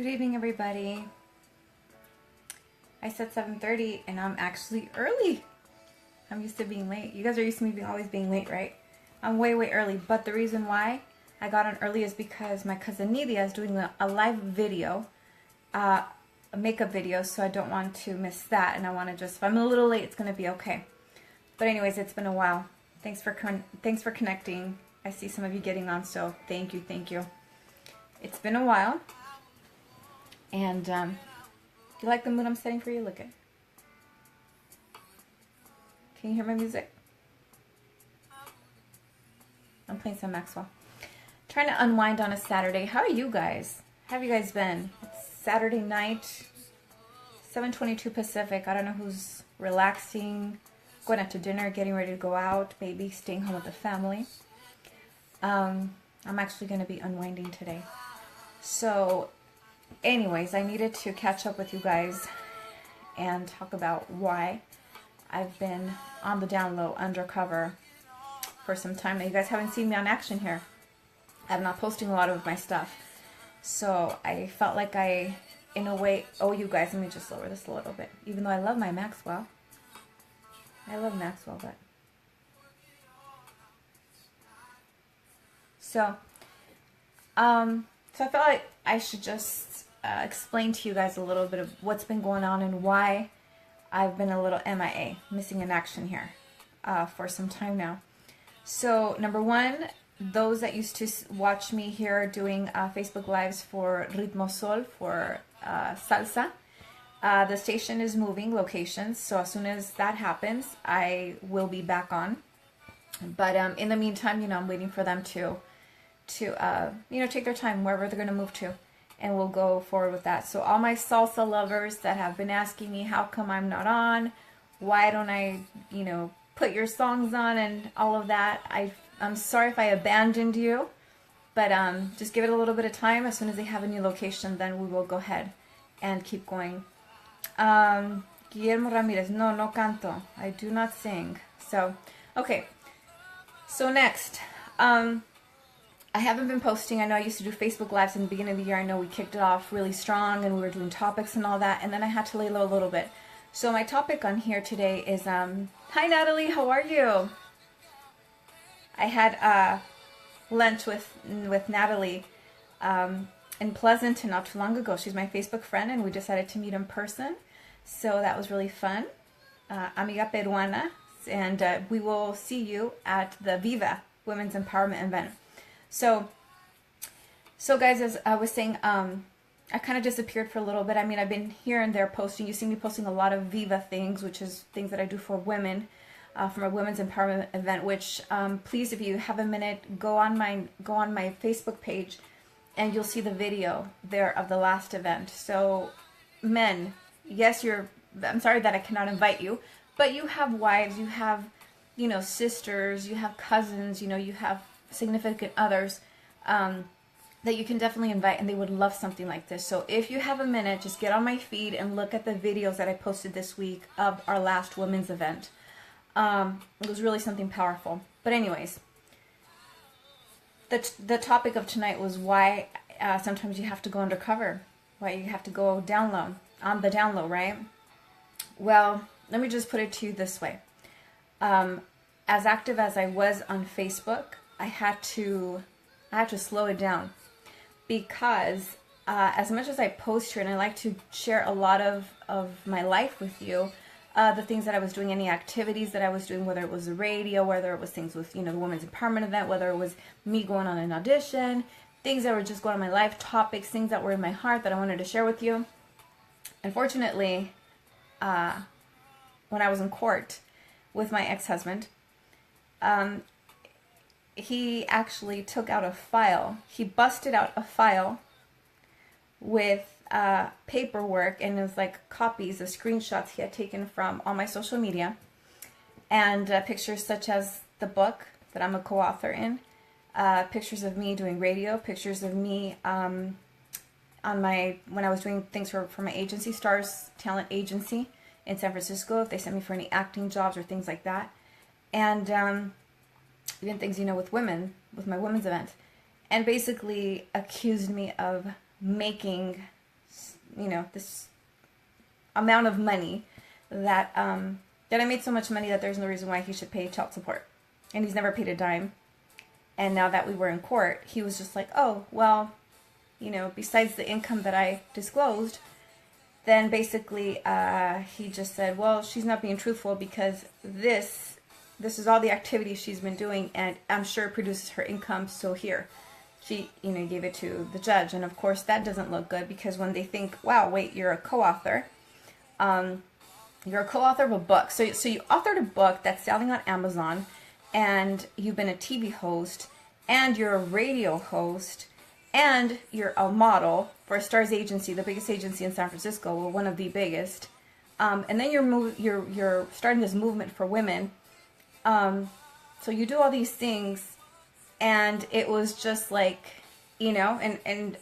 Good evening, everybody. I said 7:30 and I'm actually early. I'm used to being late. You guys are used to me always being late, right? I'm way early, but the reason why I got on early is because my cousin Nidia is doing a live video, a makeup video, so I don't want to miss that, and I want to just, if I'm a little late, it's going to be okay. But anyways, it's been a while. Thanks for connecting. I see some of you getting on, so thank you. It's been a while. And you like the mood I'm setting for you? Look at. Can you hear my music? I'm playing some Maxwell. Trying to unwind on a Saturday. How are you guys? How have you guys been? It's Saturday night, 7:22 Pacific. I don't know who's relaxing, going out to dinner, getting ready to go out, maybe staying home with the family. I'm actually going to be unwinding today. So anyways, I needed to catch up with you guys and talk about why I've been on the down low, undercover for some time now. You guys haven't seen me on action here. I'm not posting a lot of my stuff. So I felt like I, in a way, owe you guys. Let me just lower this a little bit. Even though I love my Maxwell. I love Maxwell, but... So I felt like I should just explain to you guys a little bit of what's been going on and why I've been a little MIA, missing in action here, for some time now. So, number one, those that used to watch me here doing Facebook Lives for Ritmo Sol, for Salsa, the station is moving locations, so as soon as that happens, I will be back on. But in the meantime, I'm waiting for them to take their time wherever they're going to move to, and we'll go forward with that. So all my salsa lovers that have been asking me, how come I'm not on? Why don't I, put your songs on and all of that? I'm sorry if I abandoned you, but just give it a little bit of time. As soon as they have a new location, then we will go ahead and keep going. Guillermo Ramirez, no canto. I do not sing. So, okay. So next, I haven't been posting. I know I used to do Facebook Lives in the beginning of the year. I know we kicked it off really strong and we were doing topics and all that. And then I had to lay low a little bit. So my topic on here today is, hi Natalie, how are you? I had lunch with Natalie in Pleasanton not too long ago. She's my Facebook friend and we decided to meet in person. So that was really fun. Amiga Peruana. And we will see you at the Viva Women's Empowerment event. So guys, as I was saying, I kind of disappeared for a little bit. I mean, I've been here and there posting. You see me posting a lot of Viva things, which is things that I do for women, from a women's empowerment event. Which, please, if you have a minute, go on my Facebook page, and you'll see the video there of the last event. So, men, yes, I'm sorry that I cannot invite you, but you have wives, you have, sisters, you have cousins, you have significant others that you can definitely invite, and they would love something like this. So if you have a minute, just get on my feed and look at the videos that I posted this week of our last women's event. It was really something powerful. But anyways, the topic of tonight was why sometimes you have to go undercover, why you have to go down low, on the down low, right? Well, let me just put it to you this way. As active as I was on Facebook, I had to slow it down, because as much as I post here and I like to share a lot of my life with you, the things that I was doing, any activities that I was doing, whether it was the radio, whether it was things with, the Women's Empowerment event, whether it was me going on an audition, things that were just going on in my life, topics, things that were in my heart that I wanted to share with you. Unfortunately, when I was in court with my ex-husband, he actually took out a file. He busted out a file with paperwork, and it was like copies of screenshots he had taken from all my social media, and pictures such as the book that I'm a co-author in, pictures of me doing radio, pictures of me when I was doing things for my agency, Stars Talent Agency in San Francisco, if they sent me for any acting jobs or things like that, and even things, with women, with my women's event, and basically accused me of making you know, this amount of money that that I made so much money that there's no reason why he should pay child support. And he's never paid a dime. And now that we were in court, he was just like, oh, well, you know, besides the income that I disclosed, then basically he just said, well, she's not being truthful because this is all the activities she's been doing, and I'm sure it produces her income, so here. She, you know, gave it to the judge. And of course that doesn't look good, because when they think, wow, wait, you're a co-author. You're a co-author of a book. So you authored a book that's selling on Amazon, and you've been a TV host, and you're a radio host, and you're a model for Stars Agency, the biggest agency in San Francisco, well, one of the biggest. And then you're starting this movement for women. So you do all these things, and it was just like, you know, and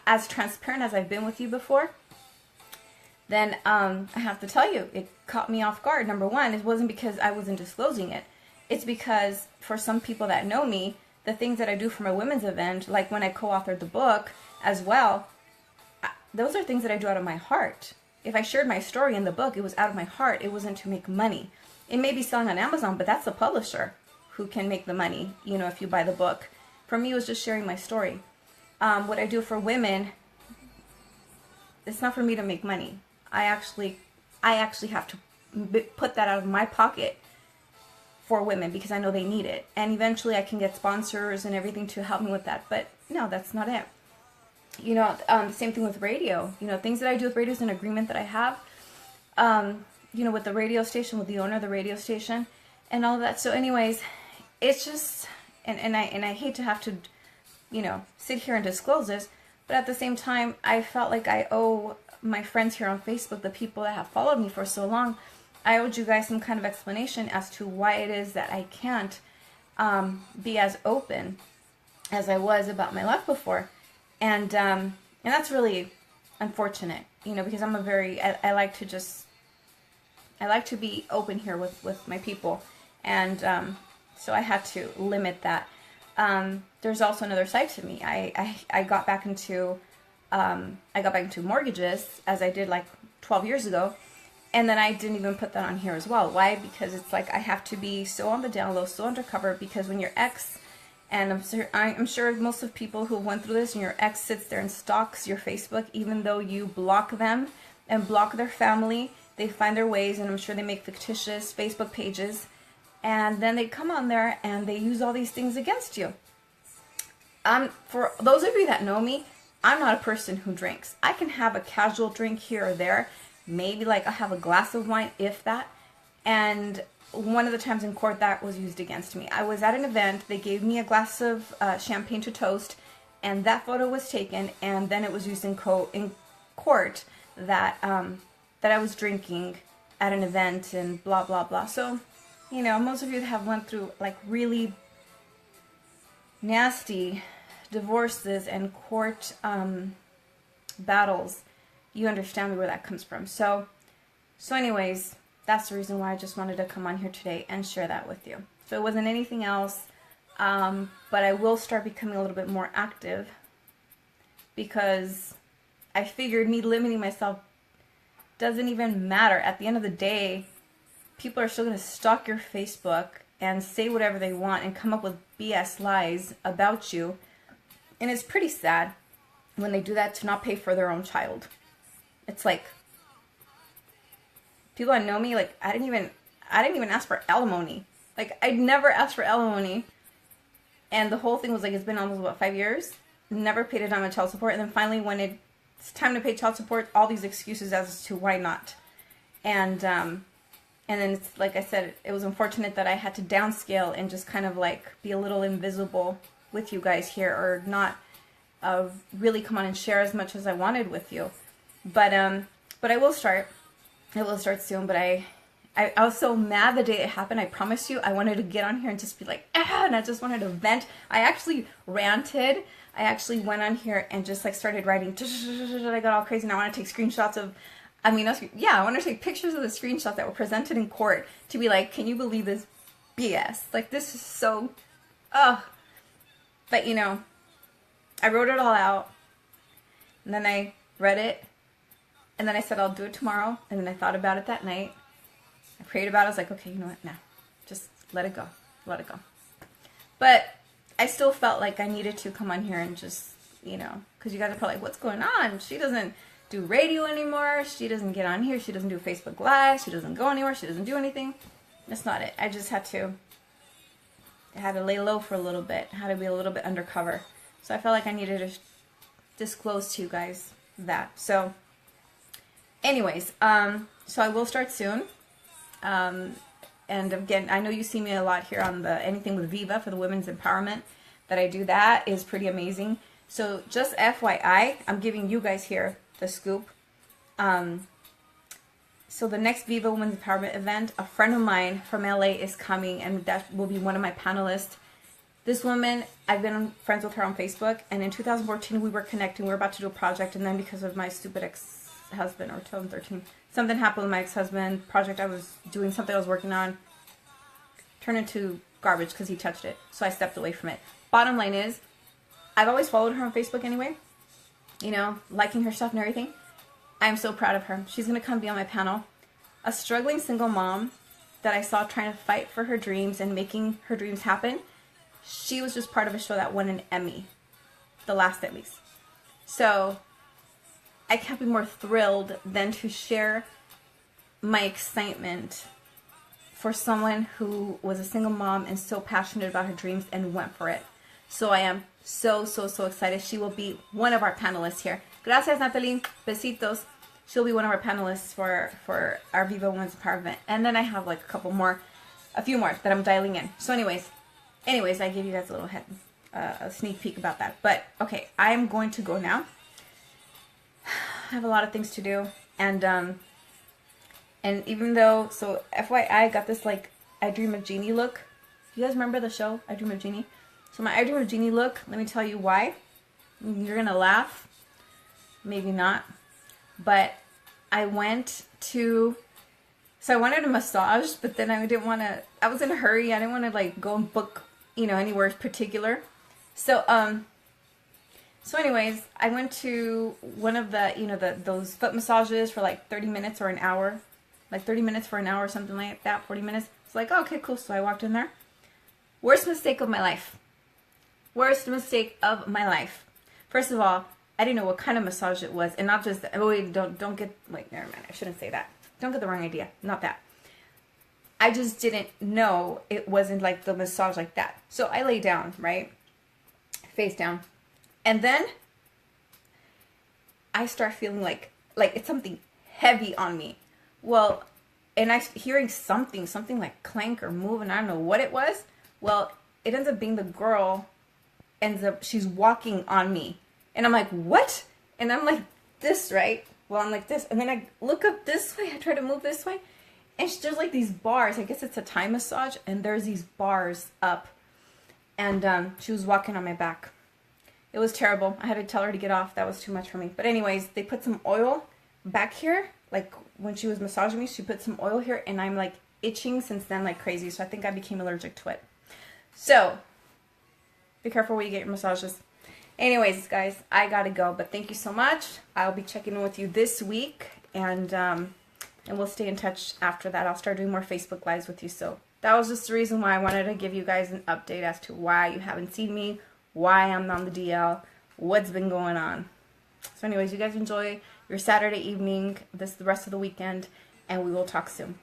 as transparent as I've been with you before, then I have to tell you, it caught me off guard. Number one, it wasn't because I wasn't disclosing it. It's because for some people that know me, the things that I do for my women's event, like when I co-authored the book as well, those are things that I do out of my heart. If I shared my story in the book, it was out of my heart. It wasn't to make money. It may be selling on Amazon, but that's the publisher who can make the money, you know, if you buy the book. For me, it was just sharing my story. What I do for women, it's not for me to make money. I actually have to put that out of my pocket for women, because I know they need it. And eventually I can get sponsors and everything to help me with that. But no, that's not it. You know, same thing with radio. You know, things that I do with radio is an agreement that I have, you know, with the radio station, with the owner of the radio station and all of that. So anyways, it's just, and I hate to have to, you know, sit here and disclose this, but at the same time, I felt like I owe my friends here on Facebook, the people that have followed me for so long, I owed you guys some kind of explanation as to why it is that I can't be as open as I was about my life before. And that's really unfortunate, you know, because I'm a very, I like to be open here with my people. And so I had to limit that. There's also another side to me. I got back into mortgages, as I did like 12 years ago. And then I didn't even put that on here as well. Why? Because it's like I have to be so on the down low, so undercover, because when your ex, and I'm sure most of people who went through this, and your ex sits there and stalks your Facebook, even though you block them and block their family, they find their ways, and I'm sure they make fictitious Facebook pages, and then they come on there and they use all these things against you. For those of you that know me, I'm not a person who drinks. I can have a casual drink here or there. Maybe like I have a glass of wine, if that. And one of the times in court that was used against me. I was at an event, they gave me a glass of champagne to toast, and that photo was taken, and then it was used in court that that I was drinking at an event and blah blah blah. So, you know, most of you that have went through like really nasty divorces and court battles, you understand where that comes from. So anyways, that's the reason why I just wanted to come on here today and share that with you. So it wasn't anything else, but I will start becoming a little bit more active, because I figured me limiting myself doesn't even matter. At the end of the day, people are still going to stalk your Facebook and say whatever they want and come up with BS lies about you. And it's pretty sad when they do that to not pay for their own child. It's like, people that know me, like, I didn't even ask for alimony. Like, I'd never asked for alimony. And the whole thing was like, it's been almost, what, 5 years? Never paid a dime of child support. And then finally, when it's time to pay child support, all these excuses as to why not. And then it's, like I said, it was unfortunate that I had to downscale and just kind of like be a little invisible with you guys here, or not really come on and share as much as I wanted with you. But I will start. I will start soon. But I was so mad the day it happened. I promise you, I wanted to get on here and just be like, and I just wanted to vent. I actually ranted. I actually went on here and just like started writing. I got all crazy, and I want to take screenshots of. I want to take pictures of the screenshots that were presented in court to be like, can you believe this BS? Like, this is so, ugh. But, you know, I wrote it all out, and then I read it, And then I said, I'll do it tomorrow. And then I thought about it that night. I prayed about it. I was like, okay, you know what? No, just let it go. Let it go. But I still felt like I needed to come on here and just, you know, because you guys are probably like, what's going on? She doesn't do radio anymore. She doesn't get on here. She doesn't do Facebook Live. She doesn't go anywhere. She doesn't do anything. That's not it. I just had to lay low for a little bit. Had to be a little bit undercover. So I felt like I needed to disclose to you guys that. So anyways, so I will start soon. And again, I know you see me a lot here on the Anything with Viva for the women's empowerment. That I do that is pretty amazing. So just FYI, I'm giving you guys here the scoop. So the next Viva Women's Empowerment event, a friend of mine from LA is coming, and that will be one of my panelists. This woman, I've been friends with her on Facebook, and in 2014 we were connecting. We were about to do a project, and then because of my stupid ex-husband, or 2013, something happened with my ex-husband. Project I was doing, something I was working on, turned into garbage because he touched it. So I stepped away from it. Bottom line is, I've always followed her on Facebook anyway, you know, liking her stuff and everything. I'm so proud of her. She's going to come be on my panel. A struggling single mom that I saw trying to fight for her dreams and making her dreams happen. She was just part of a show that won an Emmy, the last Emmys. So I can't be more thrilled than to share my excitement for someone who was a single mom and so passionate about her dreams and went for it. So I am so excited. She will be one of our panelists here. Gracias, Natalie. Besitos. She'll be one of our panelists for our Viva Women's Empowerment. And then I have like a few more that I'm dialing in. So anyways, I gave you guys a little a sneak peek about that. But okay, I'm going to go now. I have a lot of things to do. And even though, so FYI, I got this like I Dream of Jeannie look. You guys remember the show, I Dream of Jeannie? So my I Dream of Jeannie look, let me tell you why. You're going to laugh. Maybe not. But I went to, so I wanted a massage, but then I didn't want to, I was in a hurry. I didn't want to like go and book, you know, anywhere particular. So, anyways, I went to one of the, you know, those foot massages for like 30 minutes or an hour. Like 30 minutes for an hour or something like that, 40 minutes. It's like, oh, okay, cool. So I walked in there. Worst mistake of my life. Worst mistake of my life. First of all, I didn't know what kind of massage it was. And not just, oh, wait, don't get, wait, never mind. I shouldn't say that. Don't get the wrong idea. Not that. I just didn't know it wasn't like the massage like that. So I lay down, right? Face down. And then I start feeling like it's something heavy on me. Well, and I hearing something like clank or move, and I don't know what it was. Well, it ends up being the girl she's walking on me. And I'm like, what? And I'm like this, right? Well, I'm like this. And then I look up this way. I try to move this way. And there's like these bars. I guess it's a Thai massage. And there's these bars up. And she was walking on my back. It was terrible. I had to tell her to get off. That was too much for me. But anyways, they put some oil back here. Like when she was massaging me, she put some oil here. And I'm like itching since then like crazy. So I think I became allergic to it. So be careful where you get your massages. Anyways, guys, I gotta go, but thank you so much. I'll be checking in with you this week, and we'll stay in touch after that. I'll start doing more Facebook Lives with you. So that was just the reason why I wanted to give you guys an update as to why you haven't seen me, why I'm on the DL, what's been going on. So anyways, you guys enjoy your Saturday evening, the rest of the weekend, and we will talk soon.